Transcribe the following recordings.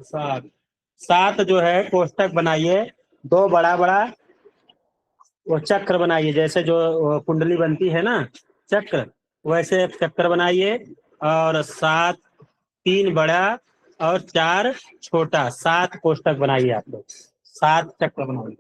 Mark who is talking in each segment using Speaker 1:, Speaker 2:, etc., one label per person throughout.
Speaker 1: सात सात जो है कोष्टक बनाइए, दो बड़ा बड़ा वो चक्र बनाइए, जैसे जो कुंडली बनती है ना चक्र, वैसे एक चक्र बनाइए। और सात, तीन बड़ा और चार छोटा, सात कोष्टक बनाइए आप लोग, सात चक्र बनाइए।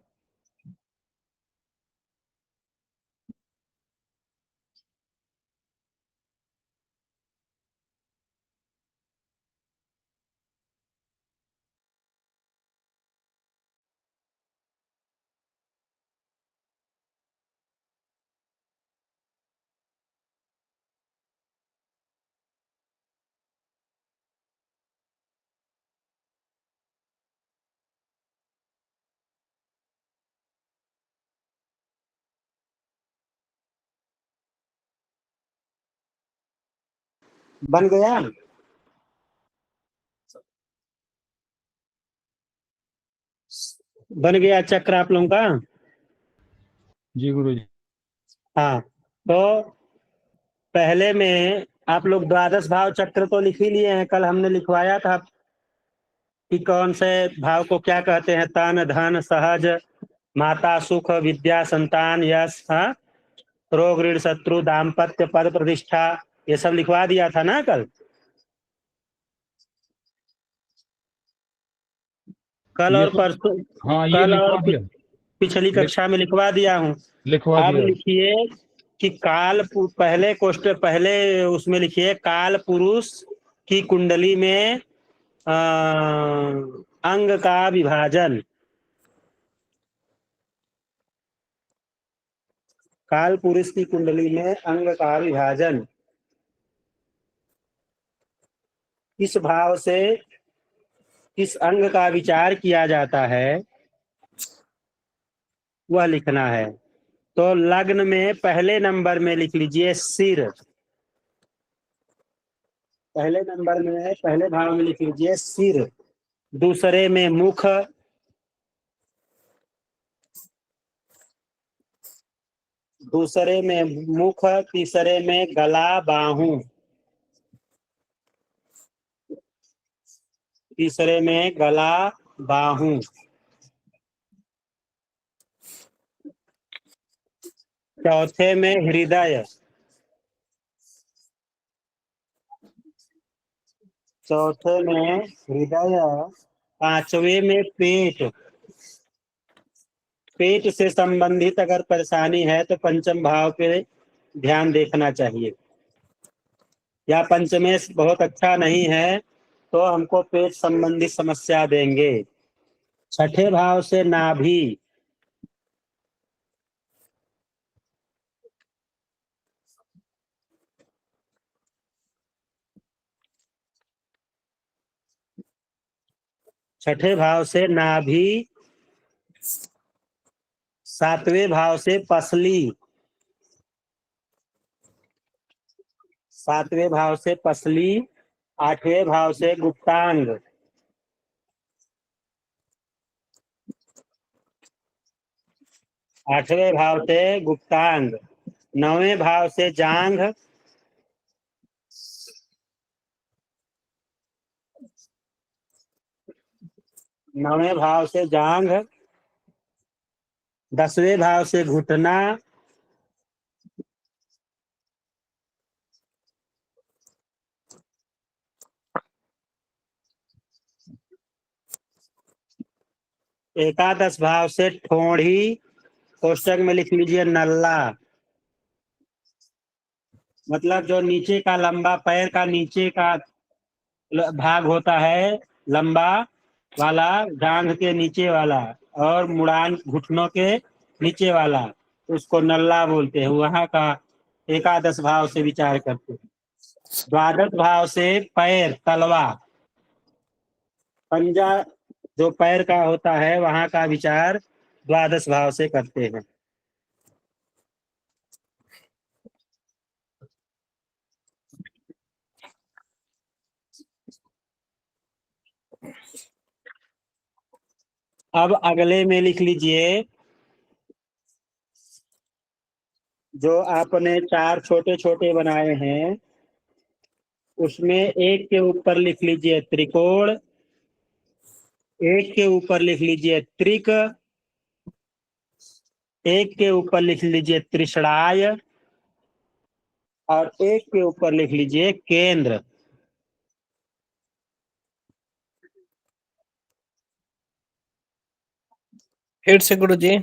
Speaker 1: बन गया? बन गया चक्र आप लोगों का?
Speaker 2: जी गुरु जी।
Speaker 1: हाँ, तो पहले में आप लोग द्वादश भाव चक्र तो लिख ही लिए हैं, कल हमने लिखवाया था कि कौन से भाव को क्या कहते हैं। तन, धन, सहज, माता, सुख, विद्या, संतान, यश, हाँ, रोग, ऋण, शत्रु, दाम्पत्य, पद, प्रतिष्ठा, ये सब लिखवा दिया था ना कल। कल
Speaker 2: ये
Speaker 1: और
Speaker 2: तो
Speaker 1: परसों,
Speaker 2: हाँ, ये
Speaker 1: कल और
Speaker 2: लिखवा दिया।
Speaker 1: पिछली
Speaker 2: लिख
Speaker 1: कक्षा में लिखवा दिया हूँ।
Speaker 2: लिखवा
Speaker 1: अब
Speaker 2: दिया।
Speaker 1: लिखिए कि पहले पहले उसमें लिखिए काल पुरुष की कुंडली में अंग का विभाजन। काल पुरुष की कुंडली में अंग का विभाजन किस भाव से किस अंग का विचार किया जाता है, वह लिखना है। तो लग्न में पहले नंबर में लिख लीजिए सिर, पहले नंबर में पहले भाव में लिख लीजिए सिर। दूसरे में मुख, दूसरे में मुख, तीसरे में गला बाहू, तीसरे में गला बाहू, चौथे में हृदय, चौथे में हृदय, पांचवे में पेट। पेट से संबंधित अगर परेशानी है तो पंचम भाव पे ध्यान देखना चाहिए, या पंचमेश बहुत अच्छा नहीं है तो हमको पेट संबंधी समस्या देंगे। छठे भाव से नाभि, छठे भाव से नाभि, सातवें भाव से पसली, सातवें भाव से पसली, आठवें भाव से गुप्तांग, आठवें भाव से गुप्तांग, नौवें भाव से जांघ, नौवें भाव से जांघ, दसवें भाव से घुटना, एकादश भाव से ठोड़ी, कोष्टक में लिख लीजिए नल्ला, मतलब जो नीचे का लंबा पैर का नीचे का भाग होता है, लंबा वाला, जांघ के नीचे वाला और मुड़ान घुटनों के नीचे वाला, उसको नल्ला बोलते हैं, वहां का एकादश भाव से विचार करते हैं। द्वादश भाव से पैर, तलवा, पंजा जो पैर का होता है वहां का विचार द्वादश भाव से करते हैं। अब अगले में लिख लीजिए, जो आपने चार छोटे छोटे बनाए हैं उसमें एक के ऊपर लिख लीजिए त्रिकोण, एक के ऊपर लिख लीजिए त्रिक, एक के ऊपर लिख लीजिए त्रिषणाय, और एक के ऊपर लिख लीजिए केंद्र।
Speaker 3: फिर से गुरु जी।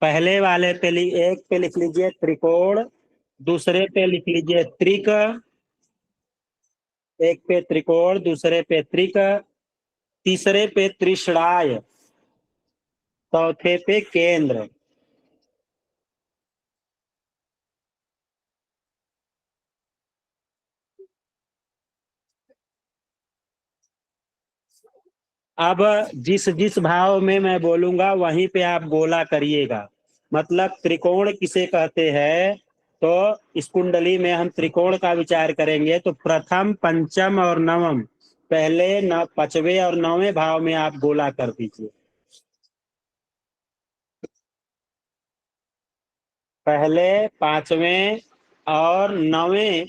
Speaker 1: पहले वाले पे एक पे लिख लीजिए त्रिकोण, दूसरे पे लिख लीजिए त्रिक, एक पे त्रिकोण, दूसरे पे त्रिक, तीसरे पे त्रिषणाय, चौथे पे केंद्र। अब जिस जिस भाव में मैं बोलूंगा वहीं पे आप गोला करिएगा। मतलब त्रिकोण किसे कहते हैं, तो इस कुंडली में हम त्रिकोण का विचार करेंगे तो प्रथम, पंचम और नवम, पहले न पांचवें और नौवें भाव में आप गोला कर दीजिए। पहले, पांचवें और नौवें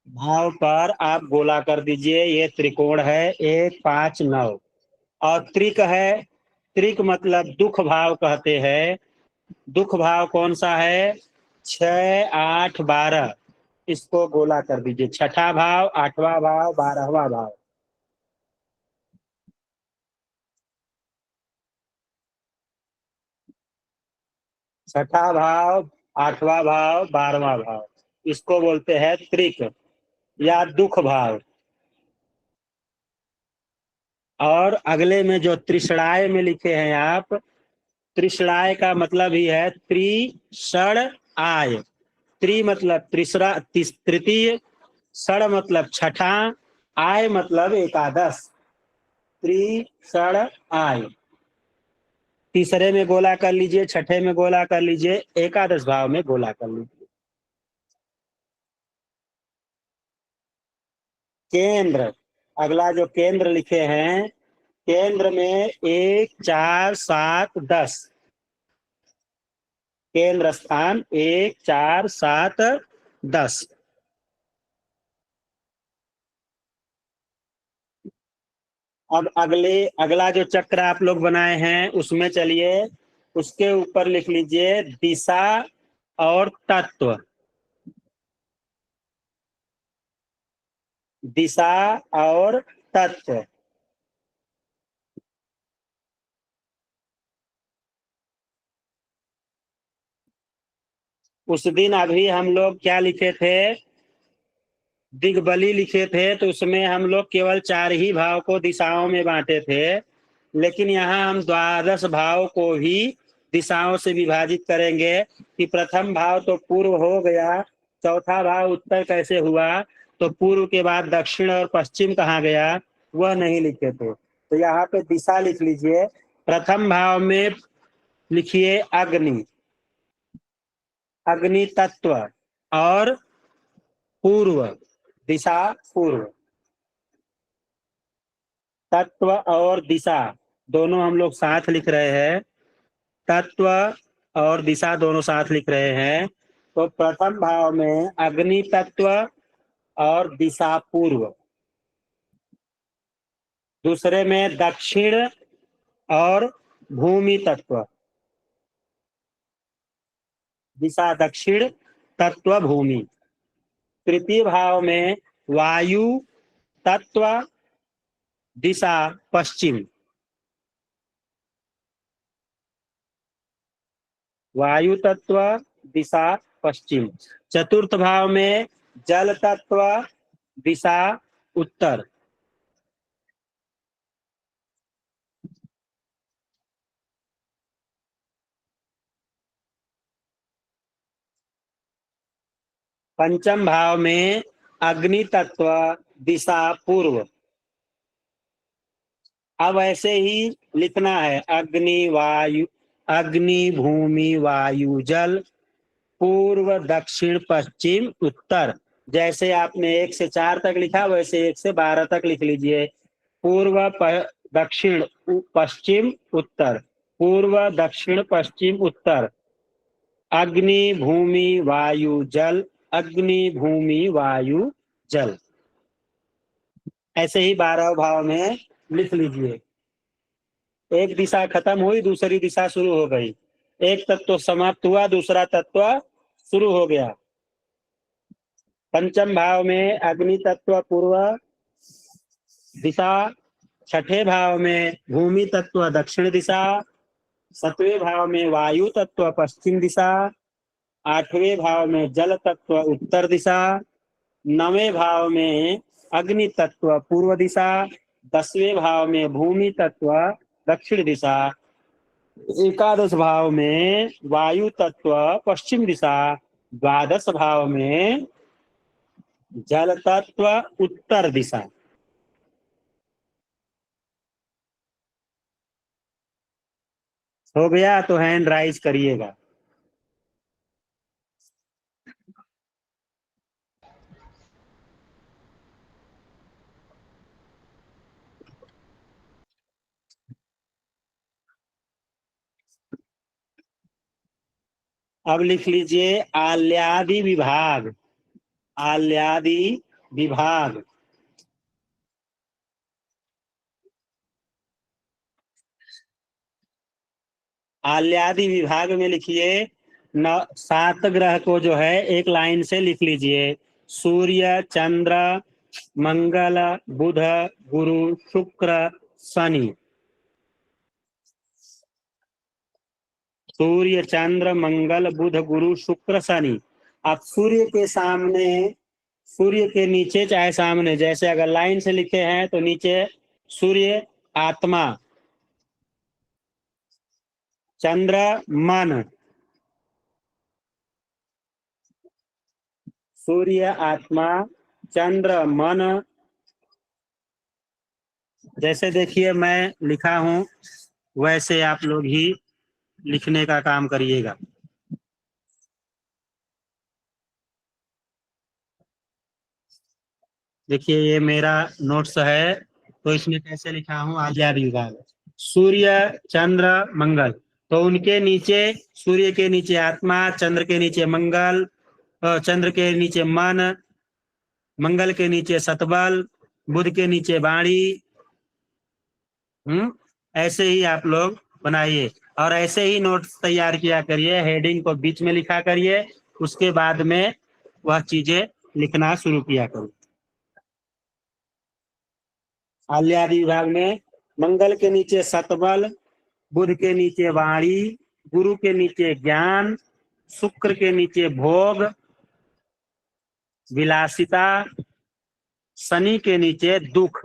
Speaker 1: भाव पर आप गोला कर दीजिए। ये त्रिकोण है, 1, 5, 9। और त्रिक है, त्रिक मतलब दुख भाव कहते हैं। दुख भाव कौन सा है, 6, 8, 12। इसको गोला कर दीजिए। छठा भाव, आठवां भाव, 12वां भाव। छठा भाव, आठवां भाव, 12वां भाव, इसको बोलते हैं त्रिक या दुख भाव। और अगले में जो त्रिषणाय में लिखे हैं आप, त्रिषणाय का मतलब ही है त्रिषण आय। त्रि मतलब तीसरा, तृतीय, षण मतलब छठा, आय मतलब एकादश। त्रिषण आय। तीसरे में गोला कर लीजिए, छठे में गोला कर लीजिए, एकादश भाव में गोला कर लीजिए। केंद्र, अगला जो केंद्र लिखे हैं, केंद्र में 1, 4, 7, 10। केंद्र स्थान 1, 4, 7, 10। अब अगला जो चक्र आप लोग बनाए हैं उसमें चलिए, उसके ऊपर लिख लीजिए दिशा और तत्व। दिशा और तत्व। उस दिन अभी हम लोग क्या लिखे थे, दिग्बली लिखे थे, तो उसमें हम लोग केवल 4 ही भाव को दिशाओं में बांटे थे। लेकिन यहाँ हम द्वादश भाव को भी दिशाओं से विभाजित करेंगे कि प्रथम भाव तो पूर्व हो गया, चौथा भाव उत्तर कैसे हुआ, तो पूर्व के बाद दक्षिण और पश्चिम कहाँ गया, वह नहीं लिखे थे। तो यहाँ पे दिशा लिख लीजिए। प्रथम भाव में लिखिए अग्नि, अग्नि तत्व, और पूर्व, दिशा पूर्व। तत्व और दिशा दोनों हम लोग साथ लिख रहे हैं। तत्व और दिशा दोनों साथ लिख रहे हैं। तो प्रथम भाव में अग्नि तत्व और दिशा पूर्व, दूसरे में दक्षिण और भूमि तत्व, दिशा दक्षिण, तत्व भूमि। तृतीय भाव में वायु तत्व, दिशा पश्चिम, वायु तत्व, दिशा पश्चिम। चतुर्थ भाव में जल तत्व, दिशा उत्तर। पंचम भाव में अग्नि तत्व, दिशा पूर्व। अब ऐसे ही लिखना है, अग्नि वायु, अग्नि भूमि वायु जल, पूर्व दक्षिण पश्चिम उत्तर। जैसे आपने 1 से 4 तक लिखा, वैसे 1 से 12 तक लिख लीजिए। पूर्व दक्षिण पश्चिम उत्तर, पूर्व दक्षिण पश्चिम उत्तर, अग्नि भूमि वायु जल, अग्नि भूमि वायु जल। ऐसे ही 12 भाव में लिख लीजिए। एक दिशा खत्म हुई, दूसरी दिशा शुरू हो गई। एक तत्व समाप्त हुआ, दूसरा तत्व शुरू हो गया। पंचम भाव में अग्नि तत्व पूर्व दिशा, छठे भाव में भूमि तत्व दक्षिण दिशा, सतवें भाव में वायु तत्व पश्चिम दिशा, आठवें भाव में जल तत्व उत्तर दिशा, नवें भाव में अग्नि तत्व पूर्व दिशा, 10वें भाव में भूमि तत्व दक्षिण दिशा, एकादश भाव में वायु तत्व पश्चिम दिशा, द्वादश भाव में जल तत्व उत्तर दिशा। हो गया तो हैंड राइज करिएगा। अब लिख लीजिए आल्यादि विभाग। आल्यादि विभाग। आल्यादि विभाग में लिखिए 7 ग्रह को जो है एक लाइन से लिख लीजिए। सूर्य, चंद्र, मंगल, बुध, गुरु, शुक्र, शनि। सूर्य, चंद्र, मंगल, बुध, गुरु, शुक्र, शनि। अब सूर्य के सामने, सूर्य के नीचे चाहे सामने, जैसे अगर लाइन से लिखे हैं तो नीचे सूर्य आत्मा, चंद्र मन, सूर्य आत्मा, चंद्र मन। जैसे देखिए मैं लिखा हूं वैसे आप लोग ही लिखने का काम करिएगा। देखिए ये मेरा नोट्स है तो इसमें कैसे लिखा हूं आल्यादि विभाग। सूर्य, चंद्र, मंगल, तो उनके नीचे, सूर्य के नीचे आत्मा, चंद्र के नीचे मंगल, चंद्र के नीचे मन, मंगल के नीचे सतबल, बुध के नीचे वाणी। ऐसे ही आप लोग बनाइए और ऐसे ही नोट्स तैयार किया करिए। हेडिंग को बीच में लिखा करिए, उसके बाद में वह चीजें लिखना शुरू किया करो। आल्यादि विभाग में मंगल के नीचे सतबल, बुध के नीचे वाणी, गुरु के नीचे ज्ञान, शुक्र के नीचे भोग विलासिता, शनि के नीचे दुख।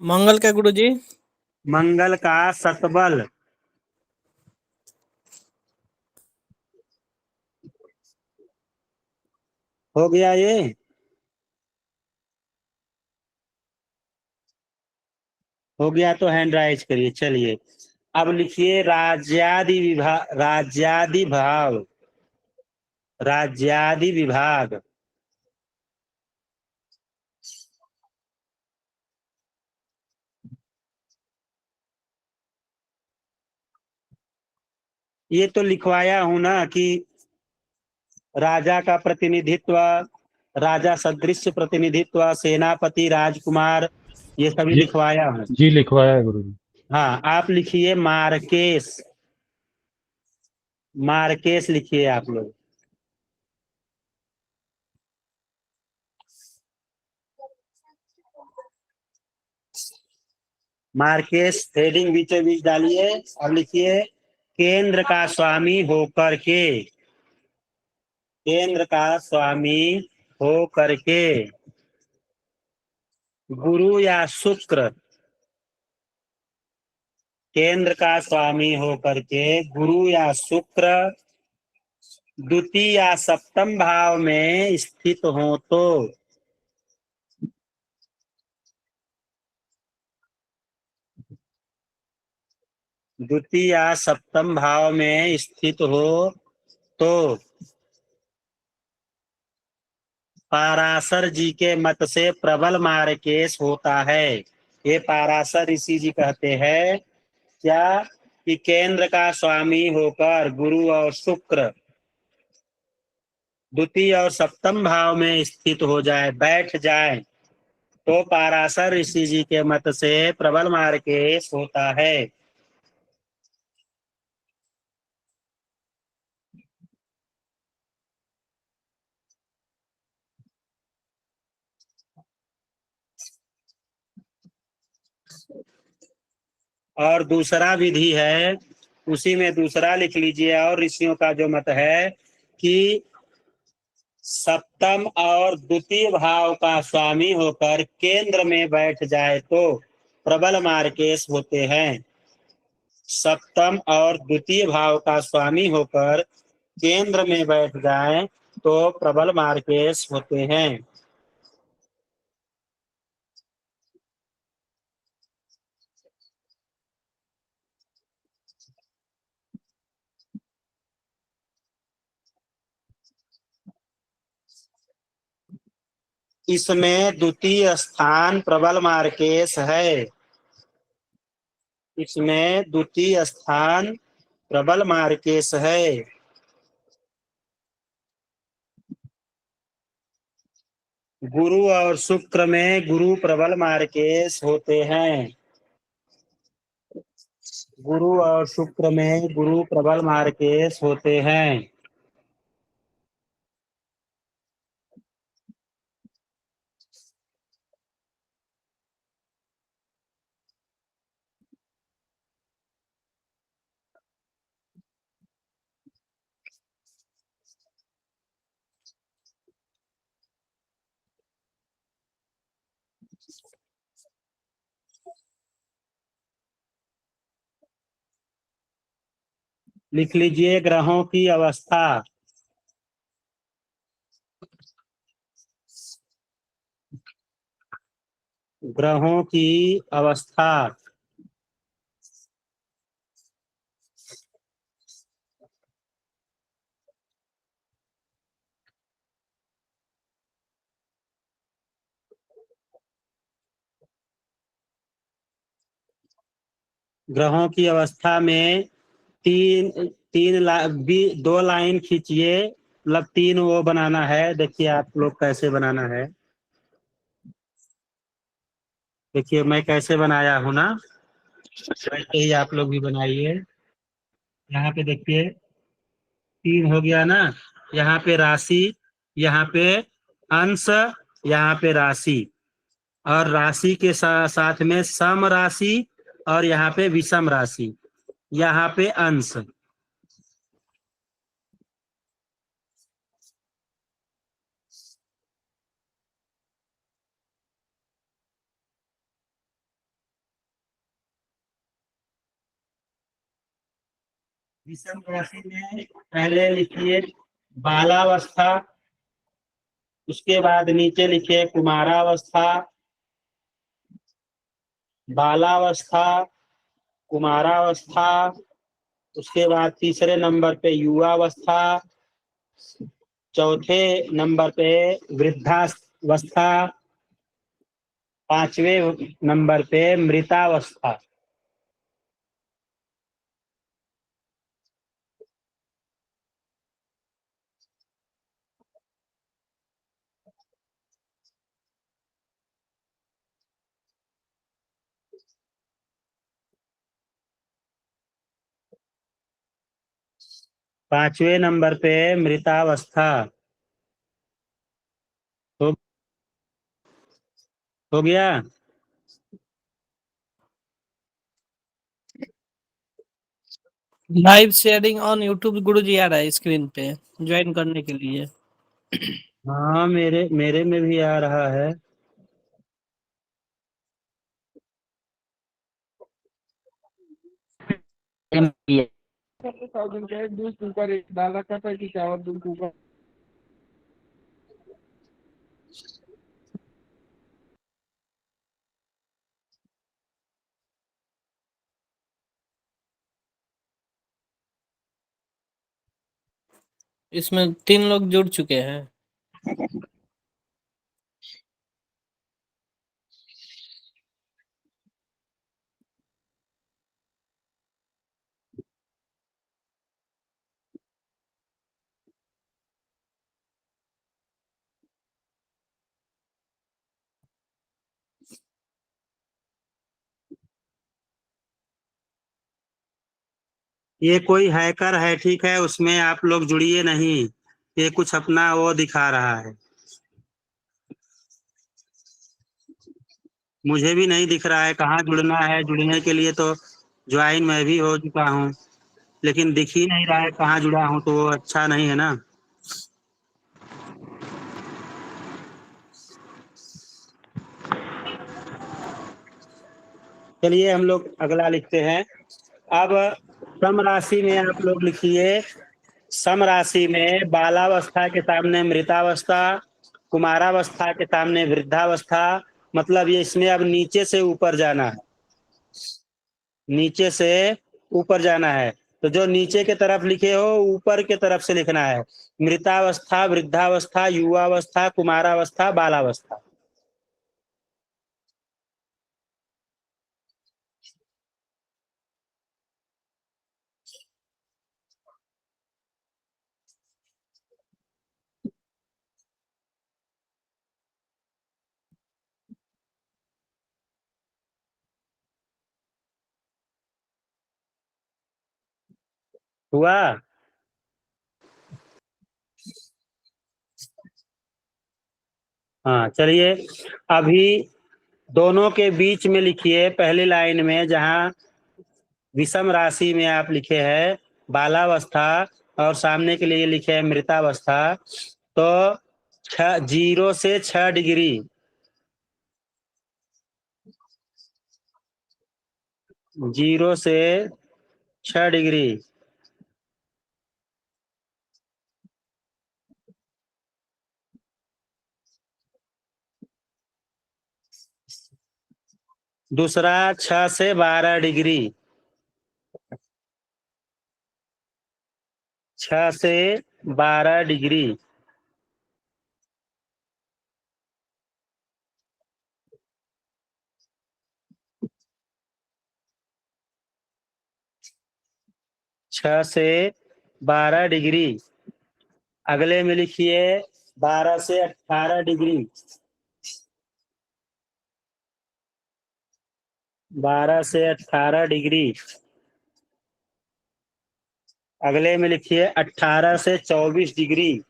Speaker 3: मंगल का गुरुजी?
Speaker 1: मंगल का सतबल। हो गया ये? हो गया तो हैंड राइज करिए। चलिए अब लिखिए राज्यादि विभाग। राज्यादि भाव, राज्यादि विभाग। ये तो लिखवाया हूं ना कि राजा का प्रतिनिधित्व, राजा सदृश प्रतिनिधित्व, सेनापति, राजकुमार, ये सभी
Speaker 2: जी
Speaker 1: लिखवाया हूं।
Speaker 2: जी लिखवाया है गुरु जी।
Speaker 1: हाँ आप लिखिए मार्केस। मार्केस लिखिए आप लोग। मार्केस हेडिंग बीचों बीच डालिए और लिखिए केंद्र का स्वामी होकर के। केंद्र का स्वामी हो करके गुरु या शुक्र, केंद्र का स्वामी हो करके गुरु या शुक्र द्वितीय या सप्तम भाव में स्थित हो तो, द्वितीय या सप्तम भाव में स्थित हो तो पाराशर जी के मत से प्रबल मार्केस होता है। ये पाराशर ऋषि जी कहते हैं क्या कि केंद्र का स्वामी होकर गुरु और शुक्र द्वितीय और सप्तम भाव में स्थित हो जाए, बैठ जाए, तो पाराशर ऋषि जी के मत से प्रबल मार्केश होता है। और दूसरा विधि है, उसी में दूसरा लिख लीजिए, और ऋषियों का जो मत है कि सप्तम और द्वितीय भाव का स्वामी होकर केंद्र में बैठ जाए तो प्रबल मार्केश होते हैं। सप्तम और द्वितीय भाव का स्वामी होकर केंद्र में बैठ जाए तो प्रबल मार्केश होते हैं। इसमें द्वितीय स्थान प्रबल मार्केश है। इसमें द्वितीय स्थान प्रबल मार्केश है। गुरु और शुक्र में गुरु प्रबल मार्केश होते हैं। गुरु और शुक्र में गुरु प्रबल मार्केश होते हैं। लिख लीजिए ग्रहों की अवस्था। ग्रहों की अवस्था। ग्रहों की अवस्था में तीन तीन दो लाइन खींचिए, मतलब तीन वो बनाना है। देखिए आप लोग कैसे बनाना है, देखिए मैं कैसे बनाया हूं ना, वैसे ही आप लोग भी बनाइए। यहाँ पे देखिए तीन हो गया ना, यहाँ पे राशि, यहाँ पे अंश, यहाँ पे राशि, और राशि के साथ में सम राशि, और यहाँ पे विषम राशि, यहाँ पे अंश। विषम राशि में पहले लिखिए बालावस्था, उसके बाद नीचे लिखिए कुमारावस्था, बालावस्था, कुमारावस्था, उसके बाद तीसरे नंबर पे युवावस्था, चौथे नंबर पे वृद्धावस्था, पांचवें नंबर पे मृतावस्था। पांचवें नंबर पे मृतावस्था। हो, हो गया।
Speaker 3: लाइव शेयरिंग ऑन यूट्यूब गुरुजी आ रहा है स्क्रीन पे, ज्वाइन करने के लिए।
Speaker 1: हाँ मेरे मेरे में भी आ रहा है।
Speaker 3: इसमें 3 लोग जुड़ चुके हैं।
Speaker 1: ये कोई हैकर है, ठीक है, उसमें आप लोग जुड़िए नहीं, ये कुछ अपना वो दिखा रहा है, मुझे भी नहीं दिख रहा है कहाँ जुड़ना है। जुड़ने के लिए तो ज्वाइन मैं भी हो चुका हूँ, लेकिन दिख ही नहीं रहा है कहाँ जुड़ा हूँ, तो वो अच्छा नहीं है ना। चलिए हम लोग अगला लिखते हैं। अब सम राशि में आप लोग लिखिए, सम राशि में बालावस्था के सामने मृतावस्था, कुमारावस्था के सामने वृद्धावस्था, मतलब ये इसमें अब नीचे से ऊपर जाना है, नीचे से ऊपर जाना है। तो जो नीचे के तरफ लिखे हो ऊपर के तरफ से लिखना है, मृतावस्था, वृद्धावस्था, युवावस्था, कुमारावस्था, बालावस्था। हुआ? हाँ चलिए, अभी दोनों के बीच में लिखिए, पहली लाइन में जहां विषम राशि में आप लिखे हैं बालावस्था और सामने के लिए लिखे हैं मृतावस्था, तो 0 से 6 डिग्री, 0 से 6 डिग्री। दूसरा 6 से 12 डिग्री, 6 से 12 डिग्री। छह से 12 डिग्री। अगले में लिखिए 12 से 18 डिग्री, 12 से 18 डिग्री। अगले में लिखिए 18 से 24 डिग्री।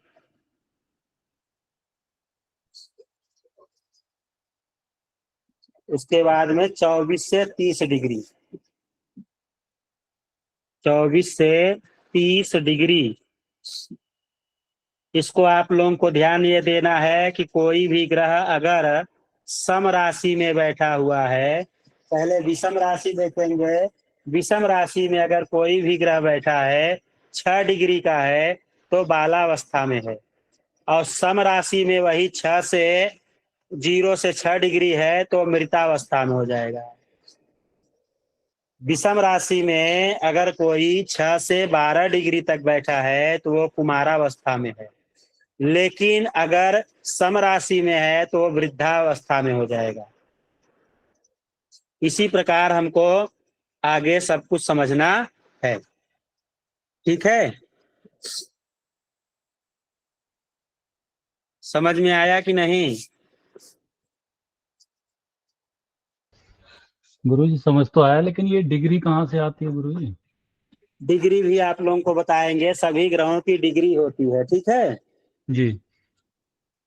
Speaker 1: उसके बाद में 24 से 30 डिग्री, 24 से 30 डिग्री। इसको आप लोगों को ध्यान ये देना है कि कोई भी ग्रह अगर सम राशि में बैठा हुआ है, पहले विषम राशि देखेंगे, विषम राशि में अगर कोई भी ग्रह बैठा है 6 डिग्री का है तो बालावस्था में है, और सम राशि में वही 6 से 0 से 6 डिग्री है तो मृतावस्था में हो जाएगा। विषम राशि में अगर कोई 6 से 12 डिग्री तक बैठा है तो वो कुमारावस्था में है, लेकिन अगर सम राशि में है तो वो वृद्धावस्था में हो जाएगा। इसी प्रकार हमको आगे सब कुछ समझना है, ठीक है? समझ में आया कि नहीं?
Speaker 2: गुरुजी समझ तो आया, लेकिन ये डिग्री कहाँ से आती है गुरुजी?
Speaker 1: डिग्री भी आप लोगों को बताएंगे, सभी ग्रहों की डिग्री होती है, ठीक है?
Speaker 2: जी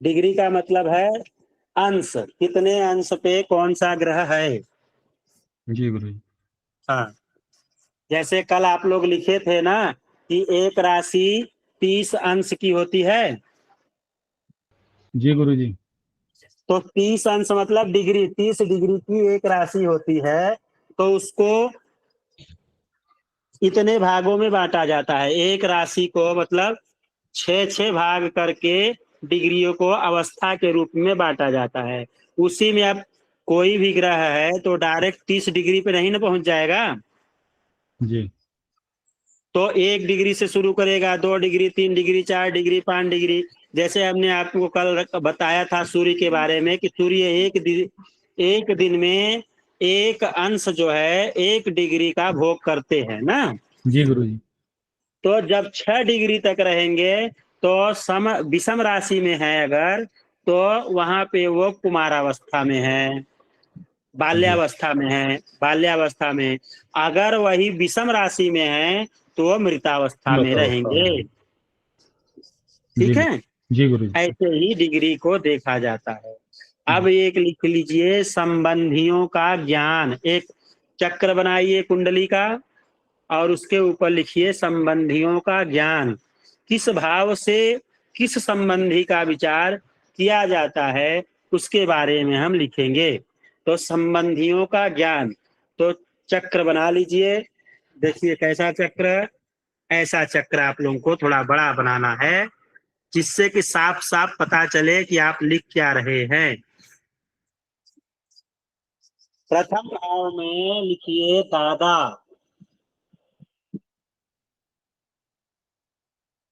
Speaker 1: डिग्री का मतलब है अंश, कितने अंश पे कौन सा ग्रह है।
Speaker 2: जी गुरुजी।
Speaker 1: हाँ, जैसे कल आप लोग लिखे थे ना कि एक राशि 30 अंश की होती है,
Speaker 2: जी गुरुजी।
Speaker 1: तो 30 अंश मतलब डिग्री, 30 डिग्री की एक राशि होती है, तो उसको इतने भागों में बांटा जाता है। एक राशि को मतलब 6 भाग करके डिग्रियों को अवस्था के रूप में बांटा जाता है। उसी में अब कोई भी ग्रह है तो डायरेक्ट 30 डिग्री पे नहीं ना पहुंच जाएगा,
Speaker 2: जी
Speaker 1: तो 1 डिग्री से शुरू करेगा, 2 डिग्री, 3 डिग्री, 4 डिग्री, 5 डिग्री। जैसे हमने आपको कल बताया था सूर्य के बारे में कि सूर्य एक दिन में एक अंश जो है 1 डिग्री का भोग करते हैं ना।
Speaker 2: जी गुरुजी।
Speaker 1: तो जब 6 डिग्री तक रहेंगे तो विषम राशि में है अगर, तो वहां पे वो कुमारावस्था में है,
Speaker 2: जी
Speaker 1: बाल्यावस्था में है, बाल्यावस्था में। अगर वही विषम राशि में है तो मृतावस्था में
Speaker 2: मृतावस्था
Speaker 1: रहेंगे।
Speaker 2: में। जी
Speaker 1: ठीक है,
Speaker 2: जी गुरु जी।
Speaker 1: ऐसे ही डिग्री को देखा जाता है। अब एक लिख लीजिए, संबंधियों का ज्ञान। एक चक्र बनाइए कुंडली का और उसके ऊपर लिखिए संबंधियों का ज्ञान। किस भाव से किस संबंधी का विचार किया जाता है उसके बारे में हम लिखेंगे। तो संबंधियों का ज्ञान, तो चक्र बना लीजिए। देखिए कैसा चक्र, ऐसा चक्र आप लोगों को थोड़ा बड़ा बनाना है, जिससे कि साफ साफ पता चले कि आप लिख क्या रहे हैं। प्रथम भाव में लिखिए दादा।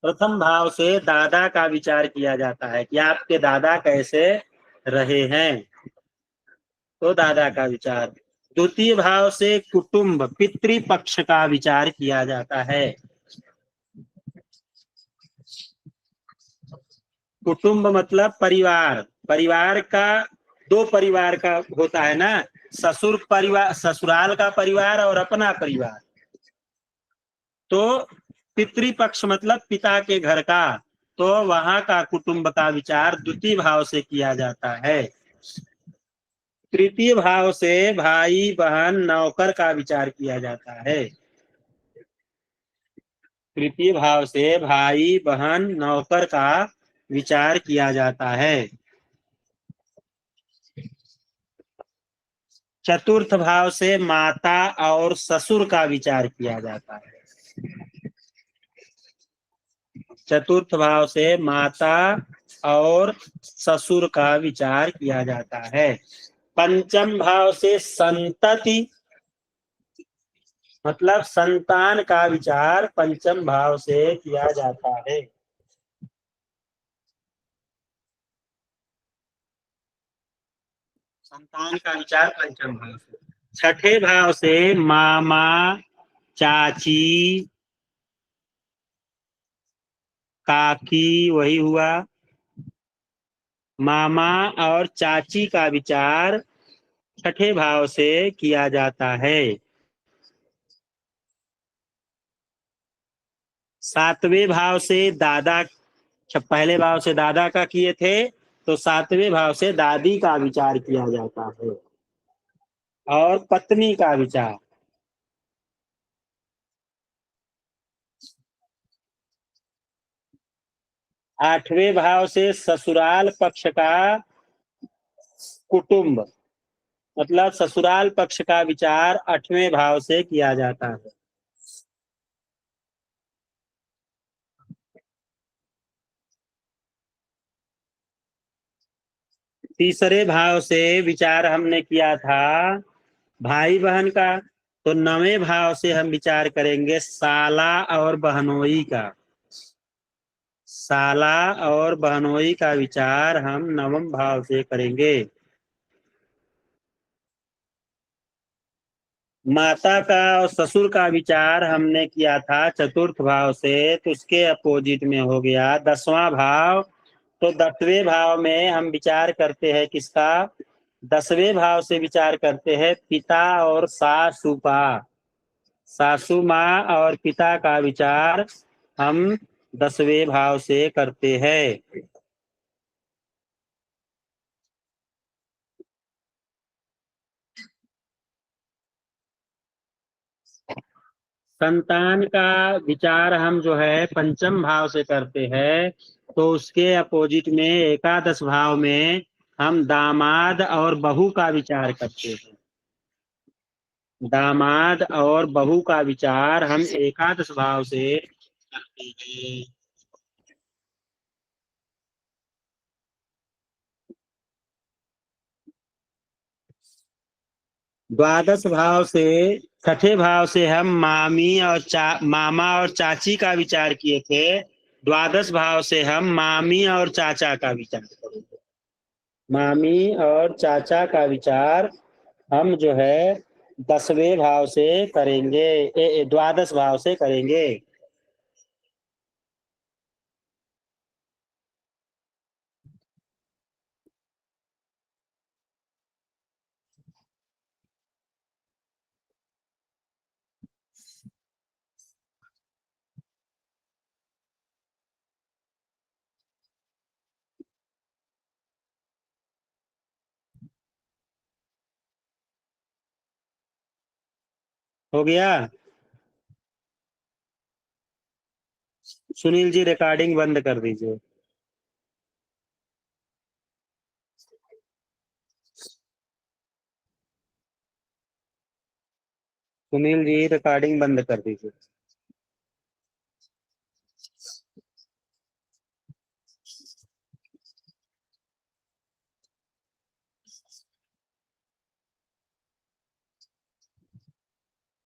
Speaker 1: प्रथम भाव से दादा का विचार किया जाता है कि आपके दादा कैसे रहे हैं, तो दादा का विचार। द्वितीय भाव से कुटुंब, पितृपक्ष का विचार किया जाता है। कुटुंब मतलब परिवार। परिवार का दो परिवार का होता है ना, ससुर परिवार, ससुराल का परिवार और अपना परिवार। तो पितृपक्ष मतलब पिता के घर का, तो वहां का कुटुंब का विचार द्वितीय भाव से किया जाता है। तृतीय भाव से भाई बहन नौकर का विचार किया जाता है। तृतीय भाव से भाई बहन नौकर का विचार किया जाता है। चतुर्थ भाव से माता और ससुर का विचार किया जाता है। चतुर्थ भाव से माता और ससुर का विचार किया जाता है। पंचम भाव से संतति मतलब संतान का विचार पंचम भाव से किया जाता है। संतान का विचार पंचम भाव से। छठे भाव से मामा, चाची, काकी, वही हुआ, मामा और चाची का विचार छठे भाव से किया जाता है। सातवें भाव से दादा, पहले भाव से दादा का किए थे, तो सातवें भाव से दादी का विचार किया जाता है और पत्नी का विचार। आठवें भाव से ससुराल पक्ष का कुटुंब मतलब ससुराल पक्ष का विचार आठवें भाव से किया जाता है। तीसरे भाव से विचार हमने किया था भाई बहन का, तो नवें भाव से हम विचार करेंगे साला और बहनोई का। साला और बहनोई का विचार हम नवम भाव से करेंगे। माता का और ससुर का विचार हमने किया था चतुर्थ भाव से, तो उसके अपोजिट में हो गया दसवां भाव। तो दसवें भाव में हम विचार करते हैं किसका, दसवें भाव से विचार करते हैं पिता और सासू का। सासू माँ और पिता का विचार हम दसवें भाव से करते हैं। संतान का विचार हम जो है पंचम भाव से करते हैं, तो उसके अपोजिट में एकादश भाव में हम दामाद और बहू का विचार करते हैं। दामाद और बहू का विचार हम एकादश भाव से करते हैं। द्वादश भाव से, छठे भाव से हम मामी और मामा और चाची का विचार किए थे। द्वादश भाव से हम मामी और चाचा का विचार करेंगे। मामी और चाचा का विचार हम जो है दसवें भाव से करेंगे, द्वादश भाव से करेंगे। हो गया? सुनील जी रिकॉर्डिंग बंद कर दीजिए। सुनील जी रिकॉर्डिंग बंद कर दीजिए।